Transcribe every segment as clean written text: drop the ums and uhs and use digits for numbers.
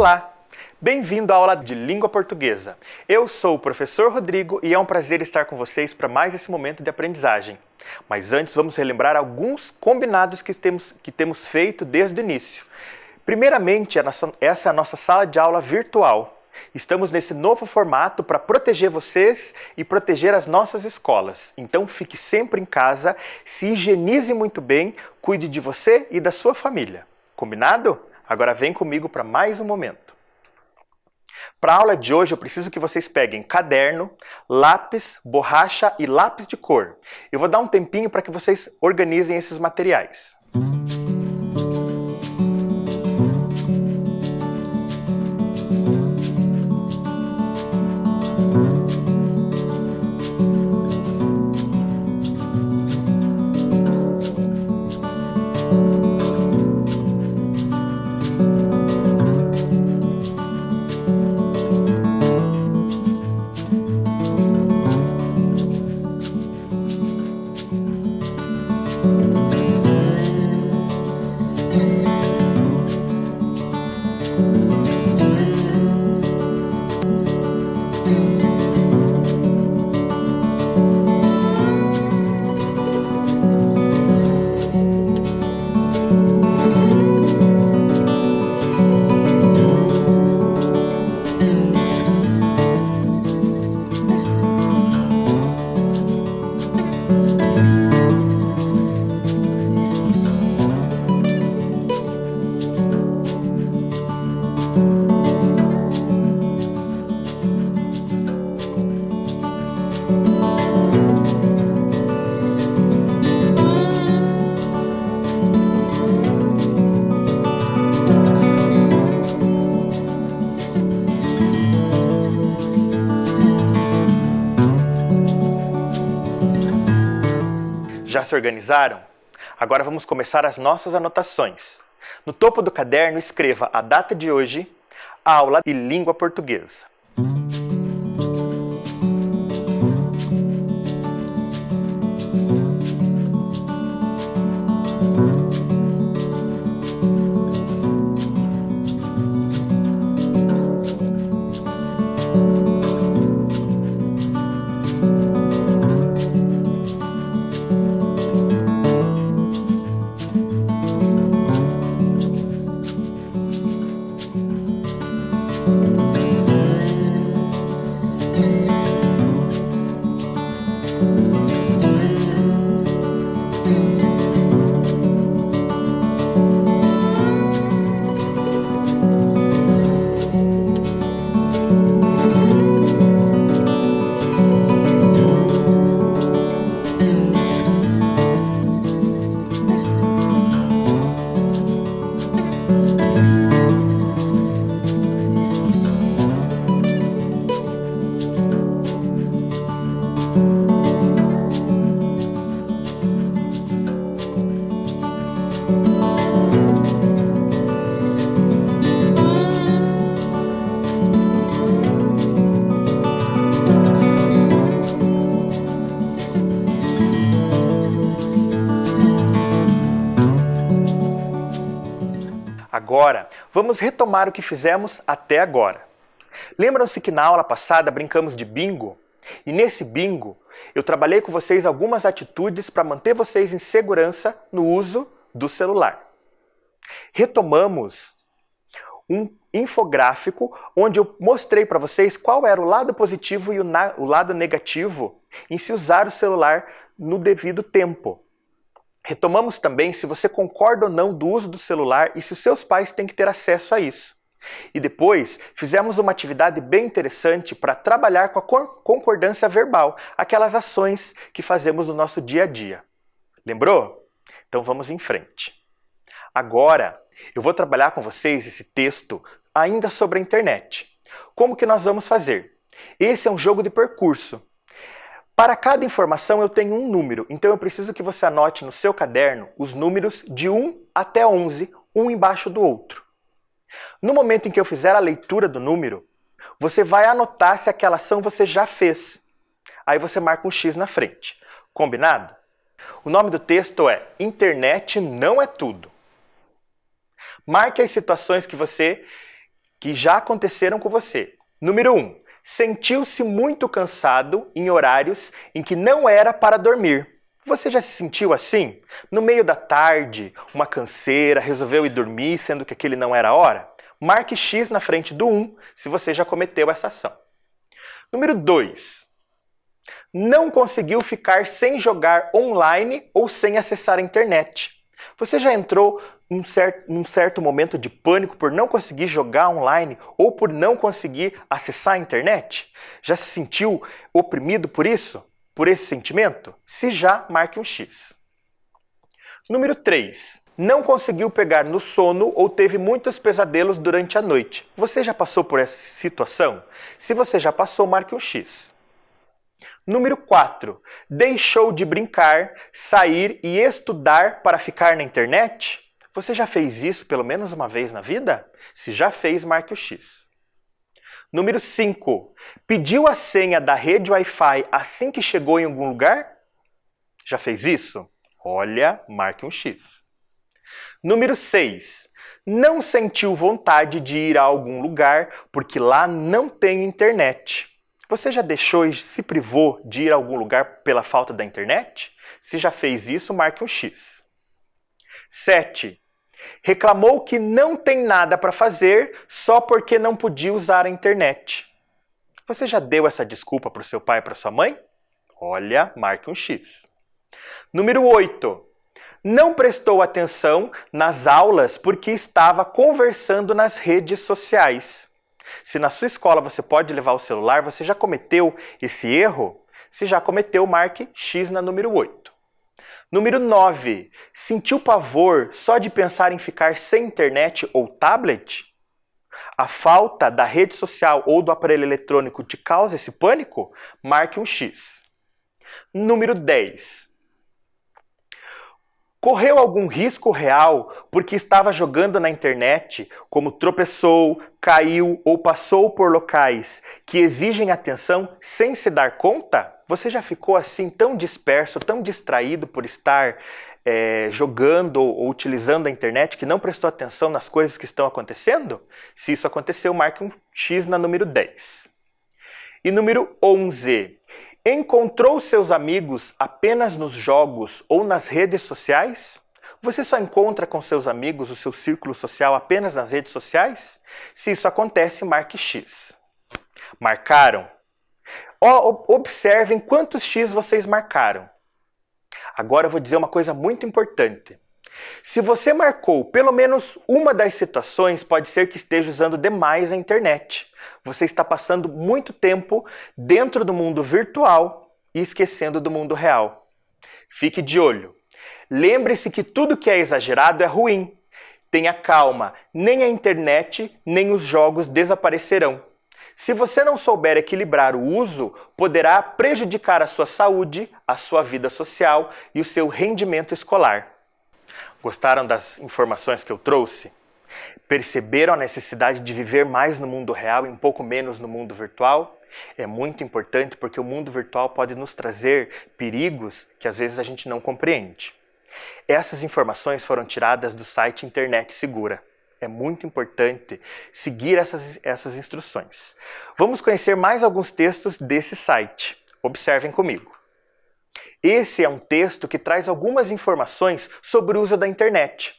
Olá! Bem-vindo à aula de língua portuguesa. Eu sou o professor Rodrigo e é um prazer estar com vocês para mais esse momento de aprendizagem. Mas antes vamos relembrar alguns combinados que temos feito desde o início. Primeiramente, essa é a nossa sala de aula virtual. Estamos nesse novo formato para proteger vocês e proteger as nossas escolas. Então fique sempre em casa, se higienize muito bem, cuide de você e da sua família. Combinado? Agora vem comigo para mais um momento. Para a aula de hoje eu preciso que vocês peguem caderno, lápis, borracha e lápis de cor. Eu vou dar um tempinho para que vocês organizem esses materiais. Já se organizaram? Agora vamos começar as nossas anotações. No topo do caderno escreva a data de hoje, aula e língua portuguesa. Agora, vamos retomar o que fizemos até agora. Lembram-se que na aula passada brincamos de bingo? E nesse bingo, eu trabalhei com vocês algumas atitudes para manter vocês em segurança no uso do celular. Retomamos um infográfico onde eu mostrei para vocês qual era o lado positivo e o lado negativo em se usar o celular no devido tempo. Retomamos também se você concorda ou não do uso do celular e se os seus pais têm que ter acesso a isso. E depois fizemos uma atividade bem interessante para trabalhar com a concordância verbal, aquelas ações que fazemos no nosso dia a dia. Lembrou? Então vamos em frente. Agora eu vou trabalhar com vocês esse texto ainda sobre a internet. Como que nós vamos fazer? Esse é um jogo de percurso. Para cada informação eu tenho um número, então eu preciso que você anote no seu caderno os números de 1 até 11, um embaixo do outro. No momento em que eu fizer a leitura do número, você vai anotar se aquela ação você já fez. Aí você marca um X na frente. Combinado? O nome do texto é Internet não é tudo. Marque as situações que você que já aconteceram com você. Número 1. Sentiu-se muito cansado em horários em que não era para dormir. Você já se sentiu assim? No meio da tarde, uma canseira, resolveu ir dormir, sendo que aquele não era a hora? Marque X na frente do 1 se você já cometeu essa ação. Número 2. Não conseguiu ficar sem jogar online ou sem acessar a internet. Você já entrou num certo momento de pânico por não conseguir jogar online ou por não conseguir acessar a internet? Já se sentiu oprimido por isso? Por esse sentimento? Se já, marque um X. Número 3. Não conseguiu pegar no sono ou teve muitos pesadelos durante a noite. Você já passou por essa situação? Se você já passou, marque um X. Número 4. Deixou de brincar, sair e estudar para ficar na internet? Você já fez isso pelo menos uma vez na vida? Se já fez, marque o X. Número 5. Pediu a senha da rede Wi-Fi assim que chegou em algum lugar? Já fez isso? Olha, marque um X. Número 6. Não sentiu vontade de ir a algum lugar porque lá não tem internet. Você já deixou e se privou de ir a algum lugar pela falta da internet? Se já fez isso, marque um X. 7. Reclamou que não tem nada para fazer só porque não podia usar a internet. Você já deu essa desculpa para o seu pai e para sua mãe? Olha, marque um X. Número 8. Não prestou atenção nas aulas porque estava conversando nas redes sociais. Se na sua escola você pode levar o celular, você já cometeu esse erro? Se já cometeu, marque X na número 8. Número 9. Sentiu pavor só de pensar em ficar sem internet ou tablet? A falta da rede social ou do aparelho eletrônico te causa esse pânico? Marque um X. Número 10. Correu algum risco real porque estava jogando na internet, como tropeçou, caiu ou passou por locais que exigem atenção sem se dar conta? Você já ficou assim tão disperso, tão distraído por estar jogando ou utilizando a internet que não prestou atenção nas coisas que estão acontecendo? Se isso aconteceu, marque um X na número 10. E número 11. Encontrou seus amigos apenas nos jogos ou nas redes sociais? Você só encontra com seus amigos o seu círculo social apenas nas redes sociais? Se isso acontece, marque X. Marcaram? Observem quantos X vocês marcaram. Agora eu vou dizer uma coisa muito importante. Se você marcou pelo menos uma das situações, pode ser que esteja usando demais a internet. Você está passando muito tempo dentro do mundo virtual e esquecendo do mundo real. Fique de olho. Lembre-se que tudo que é exagerado é ruim. Tenha calma, nem a internet, nem os jogos desaparecerão. Se você não souber equilibrar o uso, poderá prejudicar a sua saúde, a sua vida social e o seu rendimento escolar. Gostaram das informações que eu trouxe? Perceberam a necessidade de viver mais no mundo real e um pouco menos no mundo virtual? É muito importante porque o mundo virtual pode nos trazer perigos que às vezes a gente não compreende. Essas informações foram tiradas do site Internet Segura. É muito importante seguir essas instruções. Vamos conhecer mais alguns textos desse site. Observem comigo. Esse é um texto que traz algumas informações sobre o uso da internet.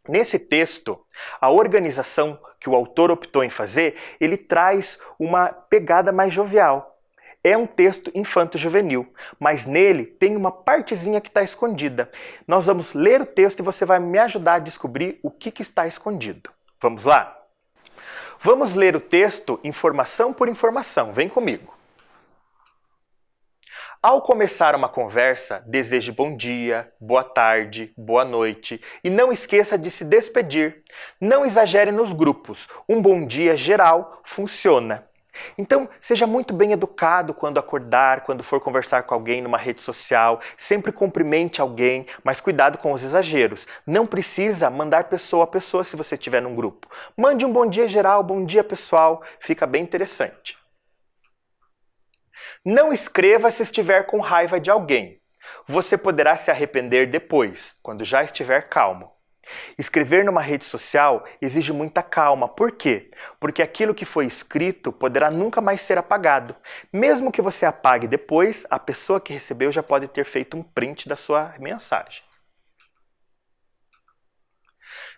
Nesse texto, a organização que o autor optou em fazer, ele traz uma pegada mais jovial. É um texto infanto-juvenil, mas nele tem uma partezinha que está escondida. Nós vamos ler o texto e você vai me ajudar a descobrir o que está escondido. Vamos lá? Vamos ler o texto informação por informação. Vem comigo. Ao começar uma conversa, deseje bom dia, boa tarde, boa noite e não esqueça de se despedir. Não exagere nos grupos. Um bom dia geral funciona. Então, seja muito bem educado quando acordar, quando for conversar com alguém numa rede social. Sempre cumprimente alguém, mas cuidado com os exageros. Não precisa mandar pessoa a pessoa se você estiver num grupo. Mande um bom dia geral, bom dia pessoal, fica bem interessante. Não escreva se estiver com raiva de alguém. Você poderá se arrepender depois, quando já estiver calmo. Escrever numa rede social exige muita calma. Por quê? Porque aquilo que foi escrito poderá nunca mais ser apagado. Mesmo que você apague depois, a pessoa que recebeu já pode ter feito um print da sua mensagem.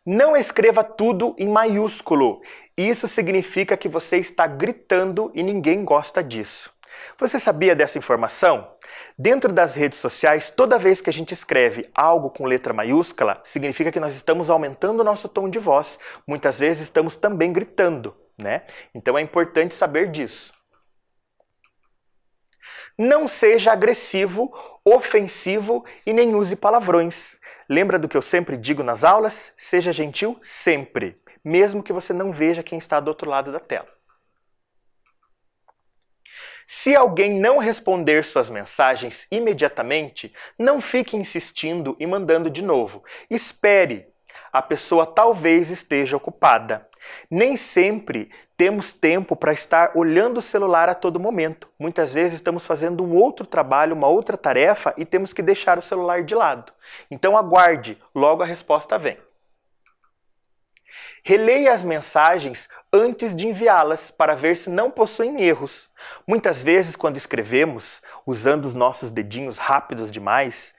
Não escreva tudo em maiúsculo. Isso significa que você está gritando e ninguém gosta disso. Você sabia dessa informação? Dentro das redes sociais, toda vez que a gente escreve algo com letra maiúscula, significa que nós estamos aumentando o nosso tom de voz. Muitas vezes estamos também gritando, né? Então é importante saber disso. Não seja agressivo, ofensivo e nem use palavrões. Lembra do que eu sempre digo nas aulas? Seja gentil sempre, mesmo que você não veja quem está do outro lado da tela. Se alguém não responder suas mensagens imediatamente, não fique insistindo e mandando de novo. Espere. A pessoa talvez esteja ocupada. Nem sempre temos tempo para estar olhando o celular a todo momento. Muitas vezes estamos fazendo um outro trabalho, uma outra tarefa e temos que deixar o celular de lado. Então aguarde, logo a resposta vem. Releia as mensagens antes de enviá-las para ver se não possuem erros. Muitas vezes, quando escrevemos, usando os nossos dedinhos rápidos demais,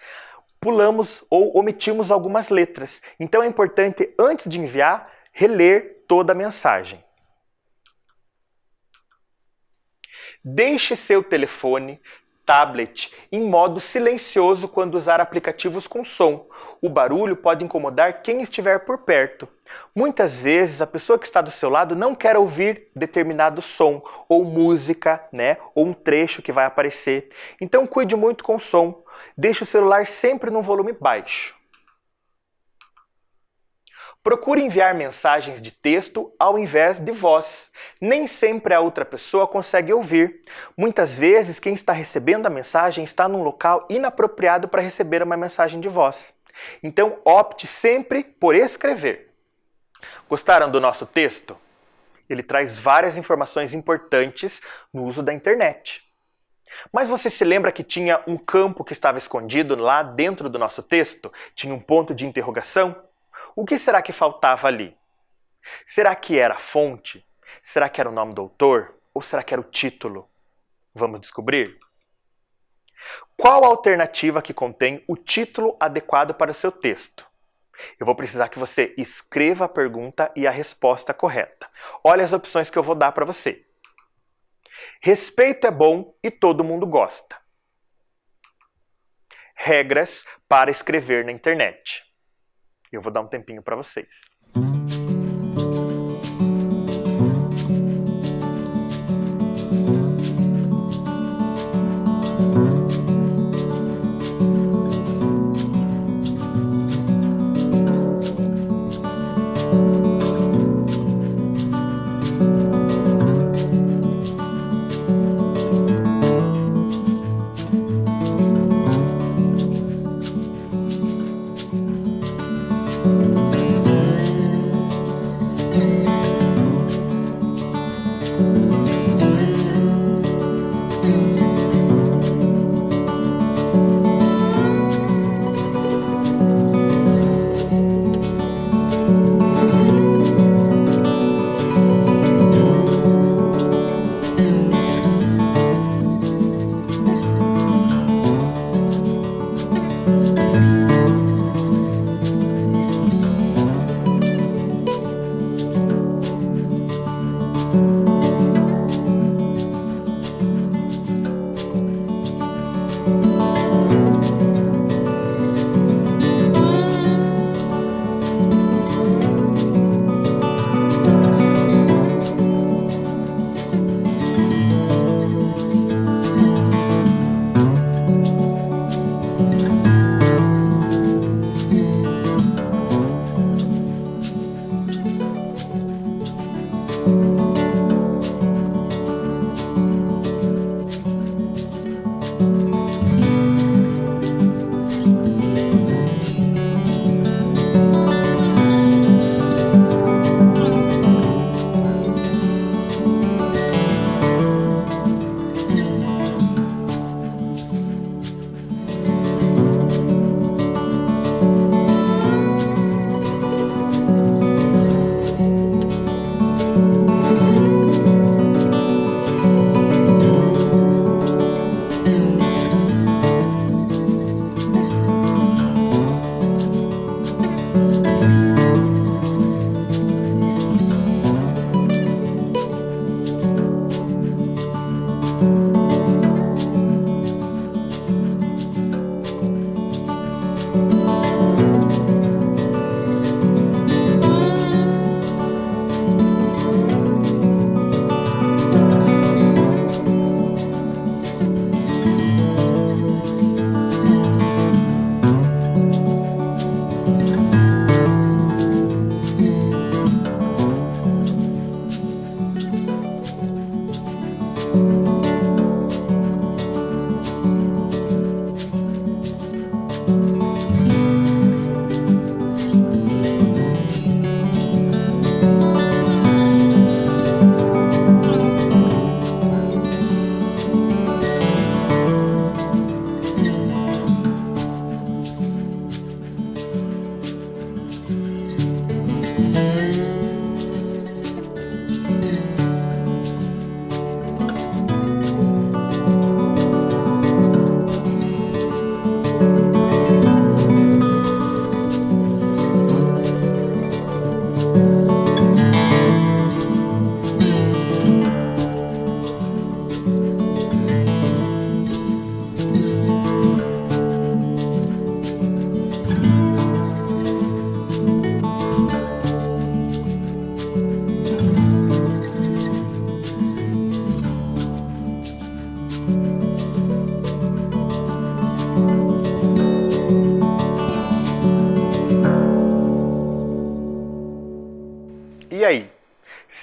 pulamos ou omitimos algumas letras. Então é importante, antes de enviar, reler toda a mensagem. Deixe seu telefone, tablet em modo silencioso quando usar aplicativos com som. O barulho pode incomodar quem estiver por perto. Muitas vezes a pessoa que está do seu lado não quer ouvir determinado som, ou música, né? Ou um trecho que vai aparecer. Então cuide muito com o som. Deixe o celular sempre num volume baixo. Procure enviar mensagens de texto ao invés de voz. Nem sempre a outra pessoa consegue ouvir. Muitas vezes quem está recebendo a mensagem está num local inapropriado para receber uma mensagem de voz. Então opte sempre por escrever. Gostaram do nosso texto? Ele traz várias informações importantes no uso da internet. Mas você se lembra que tinha um campo que estava escondido lá dentro do nosso texto? Tinha um ponto de interrogação? O que será que faltava ali? Será que era a fonte? Será que era o nome do autor? Ou será que era o título? Vamos descobrir? Qual a alternativa que contém o título adequado para o seu texto? Eu vou precisar que você escreva a pergunta e a resposta correta. Olha as opções que eu vou dar para você. Respeito é bom e todo mundo gosta. Regras para escrever na internet. Eu vou dar um tempinho para vocês.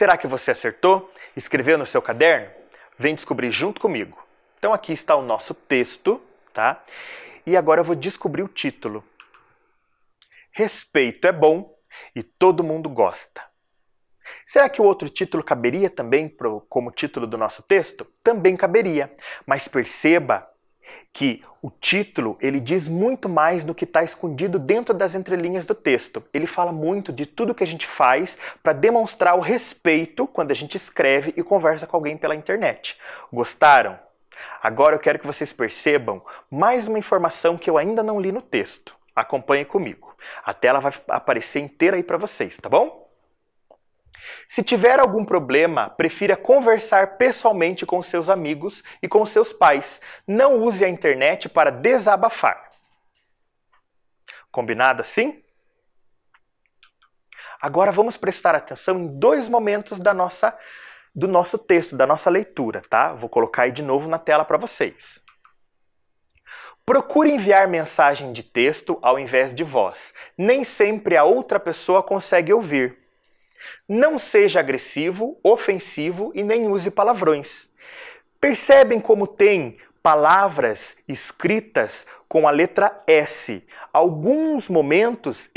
Será que você acertou? Escreveu no seu caderno? Vem descobrir junto comigo. Então aqui está o nosso texto, tá? E agora eu vou descobrir o título. Respeito é bom e todo mundo gosta. Será que o outro título caberia também como título do nosso texto? Também caberia, mas perceba que o título ele diz muito mais do que está escondido dentro das entrelinhas do texto. Ele fala muito de tudo que a gente faz para demonstrar o respeito quando a gente escreve e conversa com alguém pela internet. Gostaram? Agora eu quero que vocês percebam mais uma informação que eu ainda não li no texto. Acompanhe comigo. A tela vai aparecer inteira aí para vocês, tá bom? Se tiver algum problema, prefira conversar pessoalmente com seus amigos e com seus pais. Não use a internet para desabafar. Combinado assim? Agora vamos prestar atenção em dois momentos do nosso texto, da nossa leitura, tá? Vou colocar aí de novo na tela para vocês. Procure enviar mensagem de texto ao invés de voz. Nem sempre a outra pessoa consegue ouvir. Não seja agressivo, ofensivo e nem use palavrões. Percebem como tem palavras escritas com a letra S. Alguns momentos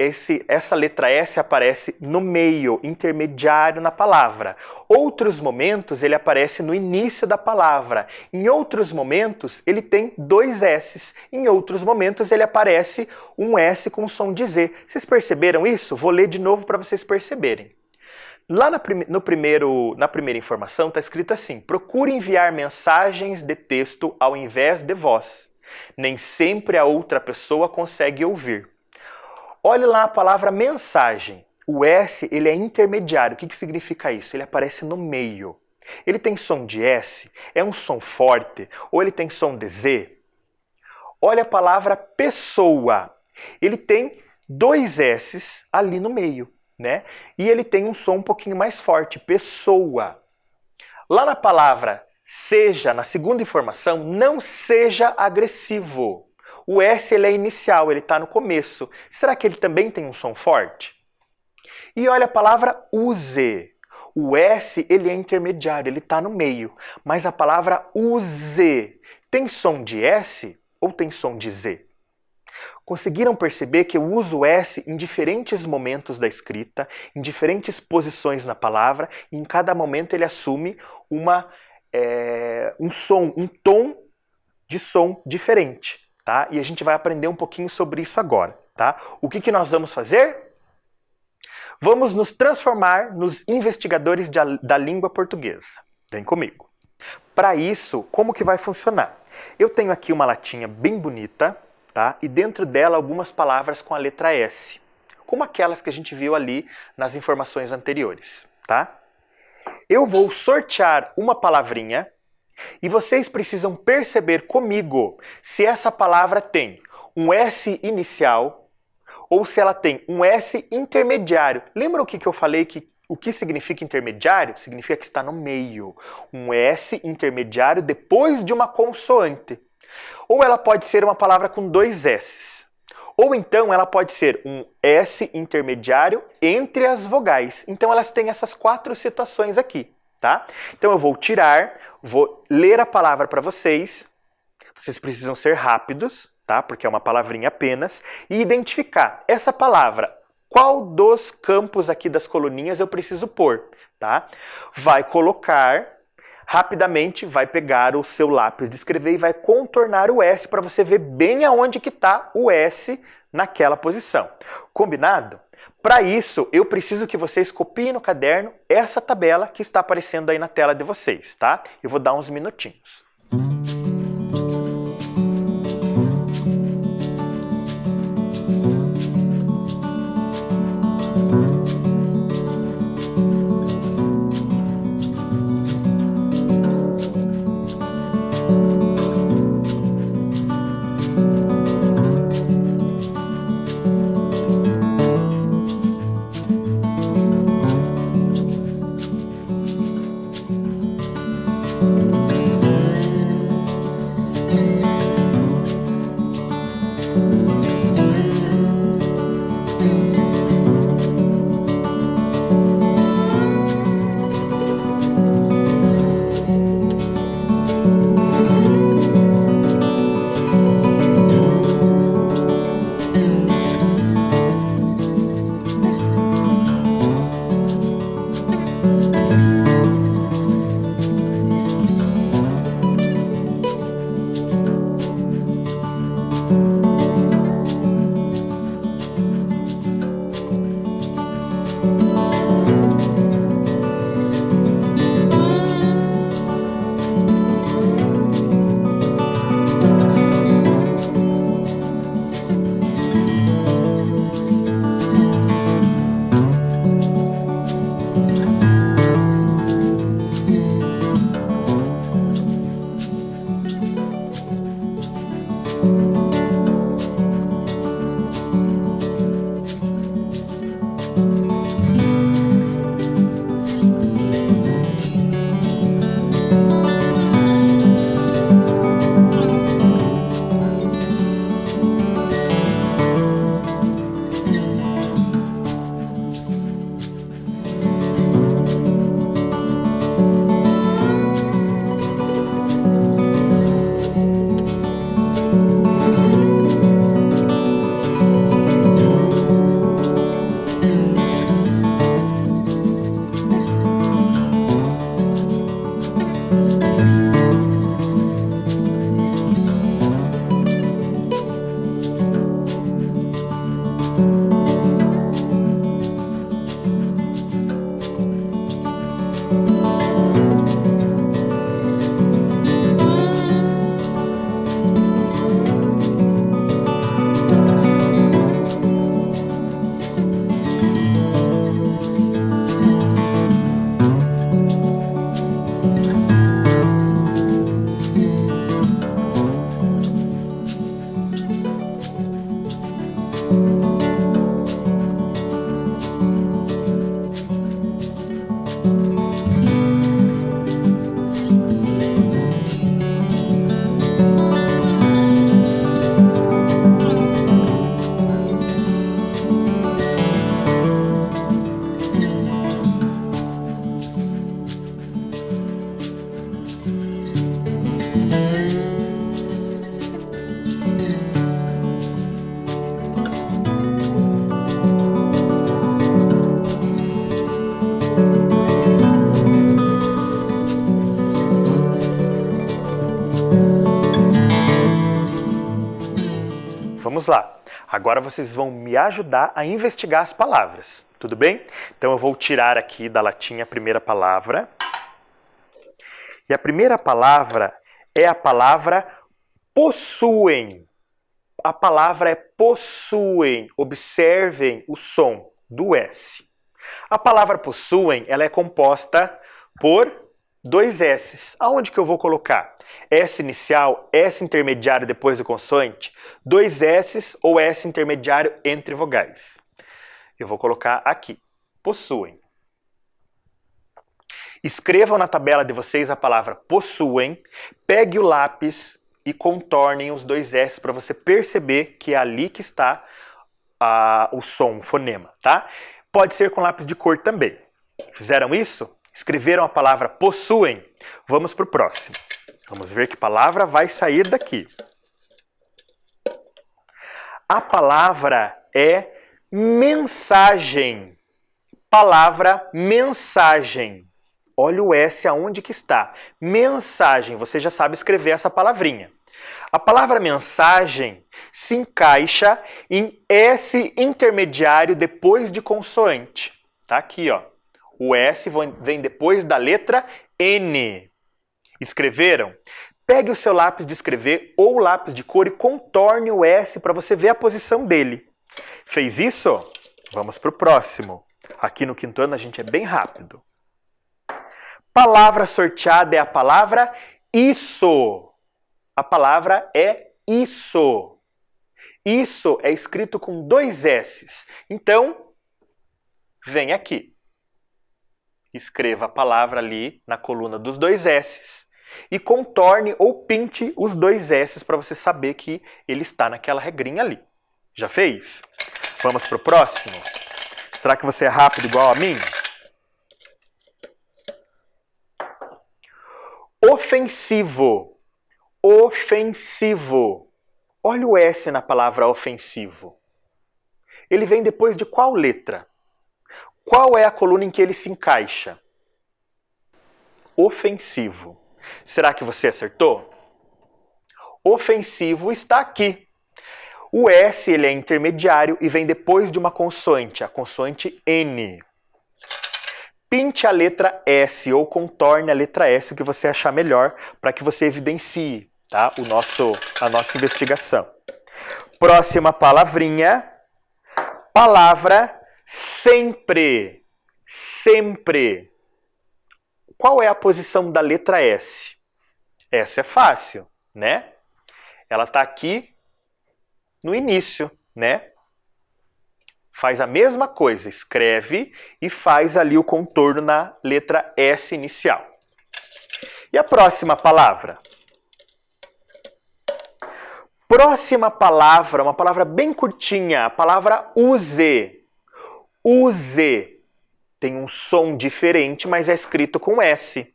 essa letra S aparece no meio, intermediário na palavra. Outros momentos ele aparece no início da palavra. Em outros momentos ele tem dois S's. Em outros momentos ele aparece um S com som de Z. Vocês perceberam isso? Vou ler de novo para vocês perceberem. Lá na primeira informação está escrito assim: procure enviar mensagens de texto ao invés de voz. Nem sempre a outra pessoa consegue ouvir. Olhe lá a palavra mensagem. O S ele é intermediário. O que significa isso? Ele aparece no meio. Ele tem som de S? É um som forte? Ou ele tem som de Z? Olha a palavra pessoa. Ele tem dois S's ali no meio. Né? E ele tem um som um pouquinho mais forte, pessoa. Lá na palavra seja, na segunda informação, não seja agressivo. O S ele é inicial, ele está no começo. Será que ele também tem um som forte? E olha a palavra use. O S ele é intermediário, ele está no meio. Mas a palavra use tem som de S ou tem som de Z? Conseguiram perceber que eu uso o S em diferentes momentos da escrita, em diferentes posições na palavra, e em cada momento ele assume um tom de som diferente, tá? E a gente vai aprender um pouquinho sobre isso agora, tá? O que nós vamos fazer? Vamos nos transformar nos investigadores da língua portuguesa. Vem comigo. Para isso, como que vai funcionar? Eu tenho aqui uma latinha bem bonita, tá? E dentro dela algumas palavras com a letra S, como aquelas que a gente viu ali nas informações anteriores, tá? Eu vou sortear uma palavrinha e vocês precisam perceber comigo se essa palavra tem um S inicial ou se ela tem um S intermediário. Lembra o que eu falei que o que significa intermediário? Significa que está no meio. Um S intermediário depois de uma consoante. Ou ela pode ser uma palavra com dois S's. Ou então ela pode ser um S intermediário entre as vogais. Então elas têm essas quatro situações aqui, tá? Então eu vou ler a palavra para vocês. Vocês precisam ser rápidos, tá? Porque é uma palavrinha apenas. E identificar essa palavra. Qual dos campos aqui das coluninhas eu preciso pôr, tá? Vai colocar... Rapidamente vai pegar o seu lápis de escrever e vai contornar o S para você ver bem aonde que está o S naquela posição. Combinado? Para isso, eu preciso que vocês copiem no caderno essa tabela que está aparecendo aí na tela de vocês, tá? Eu vou dar uns minutinhos. Vamos lá. Agora vocês vão me ajudar a investigar as palavras, tudo bem? Então eu vou tirar aqui da latinha a primeira palavra. E a primeira palavra é a palavra possuem. A palavra é possuem. Observem o som do S. A palavra possuem, ela é composta por dois S's. Aonde que eu vou colocar? S inicial, S intermediário depois do consoante, dois S's ou S intermediário entre vogais. Eu vou colocar aqui. Possuem. Escrevam na tabela de vocês a palavra possuem, pegue o lápis e contornem os dois S para você perceber que é ali que está o som, o fonema, tá? Pode ser com lápis de cor também. Fizeram isso? Escreveram a palavra possuem? Vamos para o próximo. Vamos ver que palavra vai sair daqui. A palavra é mensagem. Palavra mensagem. Olha o S aonde que está. Mensagem. Você já sabe escrever essa palavrinha. A palavra mensagem se encaixa em S intermediário depois de consoante. Tá aqui, ó. O S vem depois da letra N. Escreveram? Pegue o seu lápis de escrever ou lápis de cor e contorne o S para você ver a posição dele. Fez isso? Vamos para o próximo. Aqui no quinto ano a gente é bem rápido. Palavra sorteada é a palavra isso. A palavra é isso. Isso é escrito com dois S's. Então, vem aqui. Escreva a palavra ali na coluna dos dois S's e contorne ou pinte os dois S's para você saber que ele está naquela regrinha ali. Já fez? Vamos para o próximo? Será que você é rápido igual a mim? Ofensivo. Ofensivo. Olha o S na palavra ofensivo. Ele vem depois de qual letra? Qual é a coluna em que ele se encaixa? Ofensivo. Será que você acertou? Ofensivo está aqui. O S ele é intermediário e vem depois de uma consoante, a consoante N. Pinte a letra S ou contorne a letra S, o que você achar melhor, para que você evidencie, tá? A nossa investigação. Próxima palavrinha. Palavra sempre. Sempre. Qual é a posição da letra S? Essa é fácil, né? Ela está aqui no início, né? Faz a mesma coisa, escreve e faz ali o contorno na letra S inicial. E a próxima palavra? Próxima palavra, uma palavra bem curtinha, a palavra use. Use. Tem um som diferente, mas é escrito com S.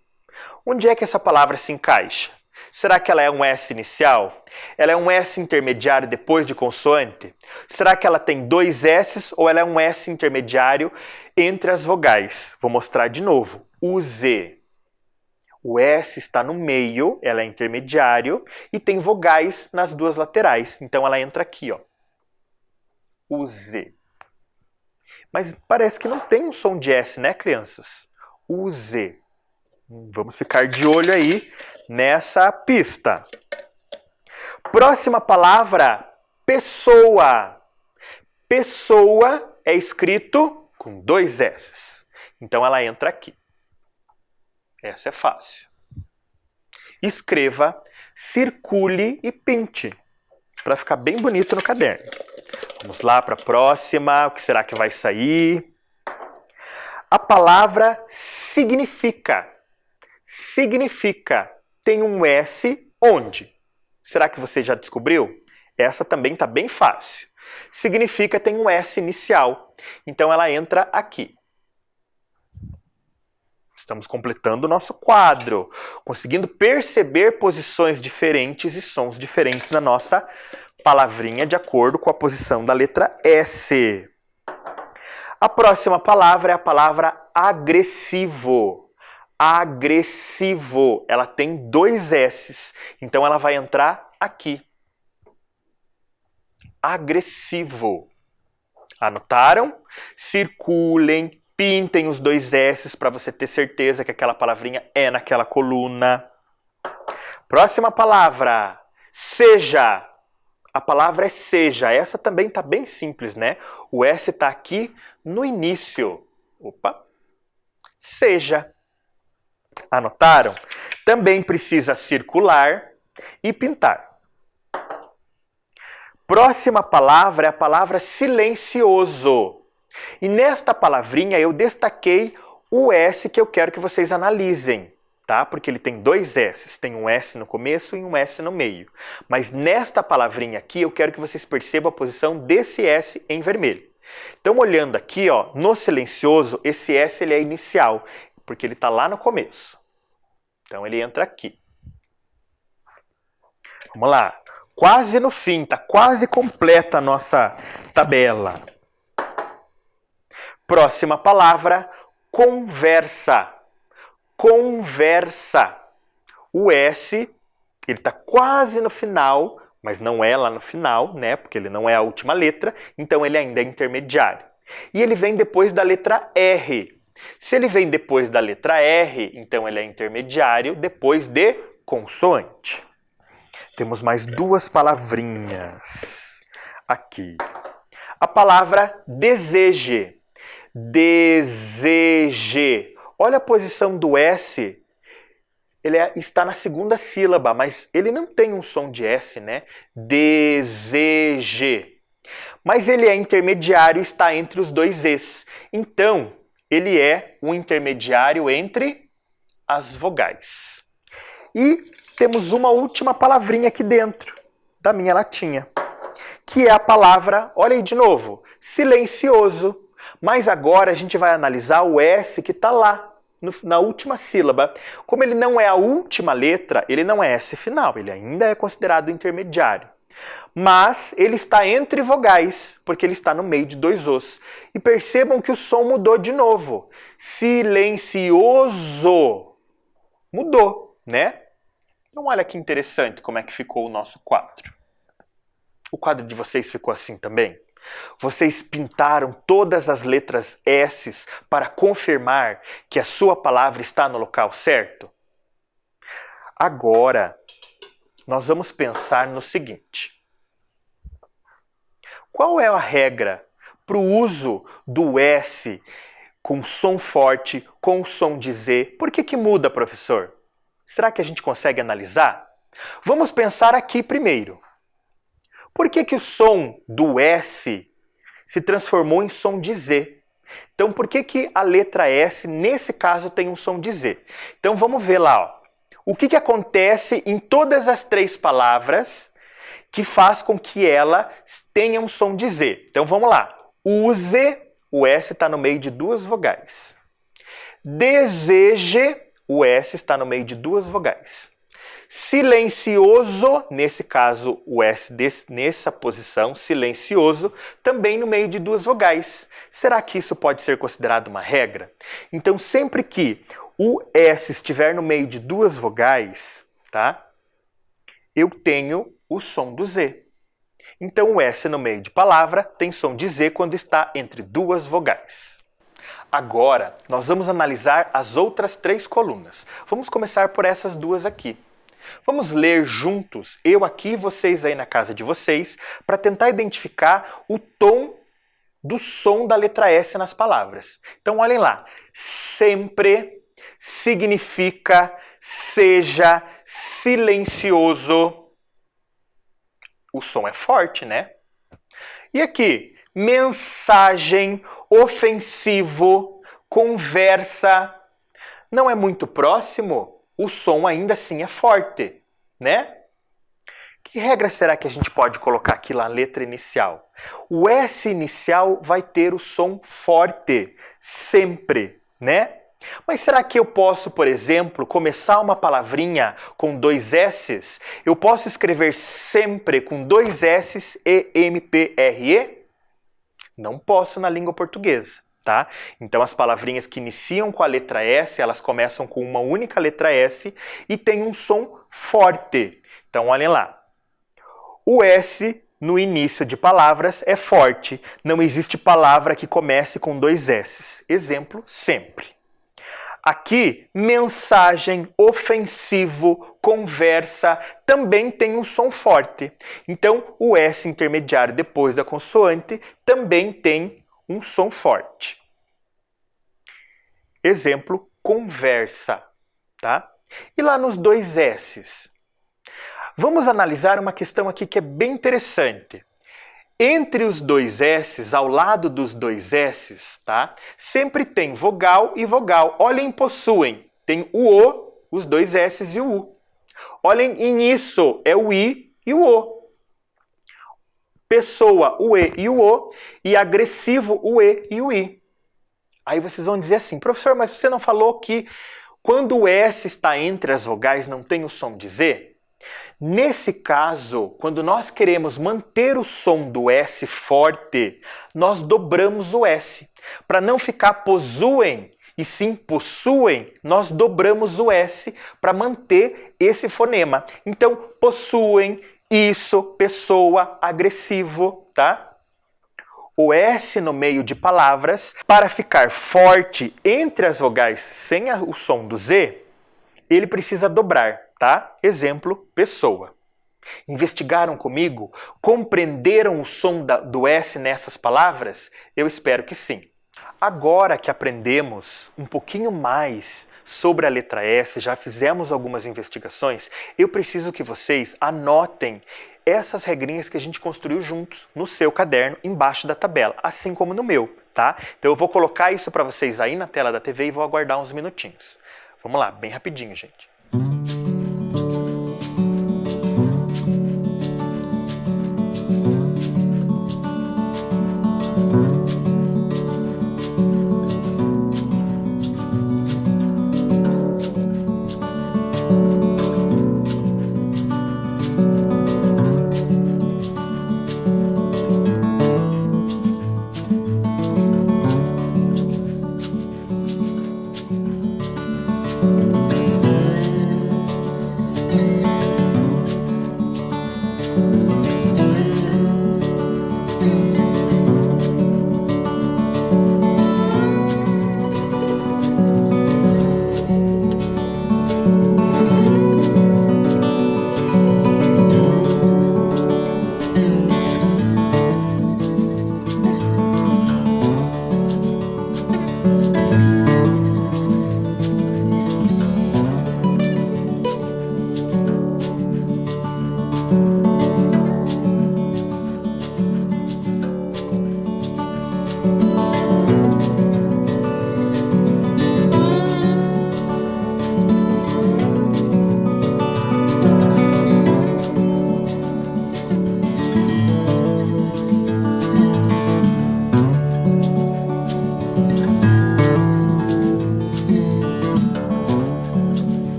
Onde é que essa palavra se encaixa? Será que ela é um S inicial? Ela é um S intermediário depois de consoante? Será que ela tem dois S's ou ela é um S intermediário entre as vogais? Vou mostrar de novo. Use. O S está no meio, ela é intermediário e tem vogais nas duas laterais. Então ela entra aqui, ó. Use. Mas parece que não tem um som de S, né, crianças? Use. Vamos ficar de olho aí nessa pista. Próxima palavra, pessoa. Pessoa é escrito com dois S's. Então ela entra aqui. Essa é fácil. Escreva, circule e pinte, para ficar bem bonito no caderno. Vamos lá para a próxima. O que será que vai sair? A palavra significa. Significa. Tem um S onde? Será que você já descobriu? Essa também está bem fácil. Significa tem um S inicial. Então ela entra aqui. Estamos completando o nosso quadro, conseguindo perceber posições diferentes e sons diferentes na nossa palavrinha de acordo com a posição da letra S. A próxima palavra é a palavra agressivo. Agressivo. Ela tem dois S's, então ela vai entrar aqui. Agressivo. Anotaram? Circulem. Pintem os dois S's para você ter certeza que aquela palavrinha é naquela coluna. Próxima palavra, seja. A palavra é seja. Essa também está bem simples, né? O S está aqui no início. Opa! Seja. Anotaram? Também precisa circular e pintar. Próxima palavra é a palavra silencioso. E nesta palavrinha eu destaquei o S que eu quero que vocês analisem, tá? Porque ele tem dois S's, tem um S no começo e um S no meio. Mas nesta palavrinha aqui eu quero que vocês percebam a posição desse S em vermelho. Então olhando aqui, ó, no silencioso, esse S ele é inicial, porque ele está lá no começo. Então ele entra aqui. Vamos lá, quase no fim, tá quase completa a nossa tabela. Próxima palavra, conversa. Conversa. O S, ele está quase no final, mas não é lá no final, né? Porque ele não é a última letra, então ele ainda é intermediário. E ele vem depois da letra R. Se ele vem depois da letra R, então ele é intermediário depois de consoante. Temos mais duas palavrinhas aqui. A palavra deseje. Deseje. Olha a posição do S. Ele está na segunda sílaba, mas ele não tem um som de S, né? Deseje. Mas ele é intermediário e está entre os dois Es. Então, ele é um intermediário entre as vogais. E temos uma última palavrinha aqui dentro da minha latinha, que é a palavra, olha aí de novo, silencioso. Mas agora a gente vai analisar o S que está lá, na última sílaba. Como ele não é a última letra, ele não é S final, ele ainda é considerado intermediário. Mas ele está entre vogais, porque ele está no meio de dois Os. E percebam que o som mudou de novo. Silencioso. Mudou, né? Então olha que interessante como é que ficou o nosso quadro. O quadro de vocês ficou assim também? Vocês pintaram todas as letras S para confirmar que a sua palavra está no local certo? Agora, nós vamos pensar no seguinte. Qual é a regra para o uso do S com som forte, com som de Z? Por que muda, professor? Será que a gente consegue analisar? Vamos pensar aqui primeiro. Por que o som do S se transformou em som de Z? Então, por que a letra S, nesse caso, tem um som de Z? Então, vamos ver lá. Ó. O que acontece em todas as três palavras que faz com que ela tenha um som de Z? Então vamos lá. Use, o S está no meio de duas vogais. Deseje, o S está no meio de duas vogais. Silencioso, nesse caso o S nessa posição, silencioso, também no meio de duas vogais. Será que isso pode ser considerado uma regra? Então sempre que o S estiver no meio de duas vogais, tá? Eu tenho o som do Z. Então o S no meio de palavra tem som de Z quando está entre duas vogais. Agora nós vamos analisar as outras três colunas. Vamos começar por essas duas aqui. Vamos ler juntos, eu aqui e vocês aí na casa de vocês, para tentar identificar o tom do som da letra S nas palavras. Então olhem lá. Sempre significa seja silencioso. O som é forte, né? E aqui, mensagem, ofensivo, conversa. Não é muito próximo? O som ainda assim é forte, né? Que regra será que a gente pode colocar aqui na letra inicial? O S inicial vai ter o som forte, sempre, né? Mas será que eu posso, por exemplo, começar uma palavrinha com dois S's? Eu posso escrever sempre com dois S's e M-P-R-E? Não posso na língua portuguesa. Tá? Então as palavrinhas que iniciam com a letra S, elas começam com uma única letra S e tem um som forte. Então olhem lá. O S no início de palavras é forte. Não existe palavra que comece com dois S's. Exemplo, sempre. Aqui, mensagem, ofensivo, conversa, também tem um som forte. Então o S intermediário depois da consoante também tem um som forte. Exemplo, conversa, tá? E lá nos dois S's? Vamos analisar uma questão aqui que é bem interessante. Entre os dois S's, ao lado dos dois S's, tá? Sempre tem vogal e vogal. Olhem, possuem. Tem o, os dois S's e o U. Olhem, em isso é o I e o O. Pessoa, o E e o O, e agressivo, o E e o I. Aí vocês vão dizer assim, professor, mas você não falou que quando o S está entre as vogais não tem o som de Z? Nesse caso, quando nós queremos manter o som do S forte, nós dobramos o S. Para não ficar possuem e sim possuem, nós dobramos o S para manter esse fonema. Então, possuem, isso, pessoa, agressivo, tá? O S no meio de palavras, para ficar forte entre as vogais sem o som do Z, ele precisa dobrar, tá? Exemplo, pessoa. Investigaram comigo? Compreenderam o som do S nessas palavras? Eu espero que sim. Agora que aprendemos um pouquinho mais sobre a letra S, já fizemos algumas investigações, eu preciso que vocês anotem essas regrinhas que a gente construiu juntos no seu caderno, embaixo da tabela, assim como no meu, tá? Então eu vou colocar isso para vocês aí na tela da TV e vou aguardar uns minutinhos. Vamos lá, bem rapidinho, gente.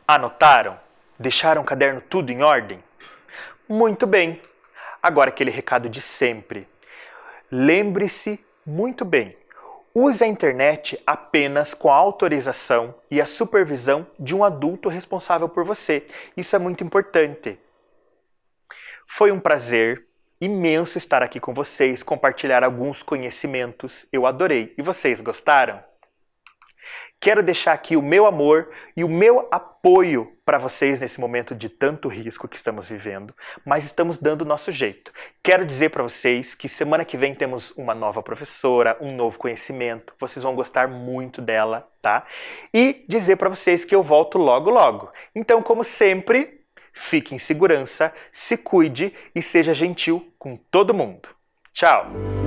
Anotaram? Deixaram o caderno tudo em ordem? Muito bem! Agora aquele recado de sempre. Lembre-se muito bem, use a internet apenas com a autorização e a supervisão de um adulto responsável por você. Isso é muito importante. Foi um prazer imenso estar aqui com vocês, compartilhar alguns conhecimentos. Eu adorei. E vocês gostaram? Quero deixar aqui o meu amor e o meu apoio para vocês nesse momento de tanto risco que estamos vivendo, mas estamos dando o nosso jeito. Quero dizer para vocês que semana que vem temos uma nova professora, um novo conhecimento, vocês vão gostar muito dela, tá? E dizer para vocês que eu volto logo logo. Então, como sempre, fique em segurança, se cuide e seja gentil com todo mundo. Tchau!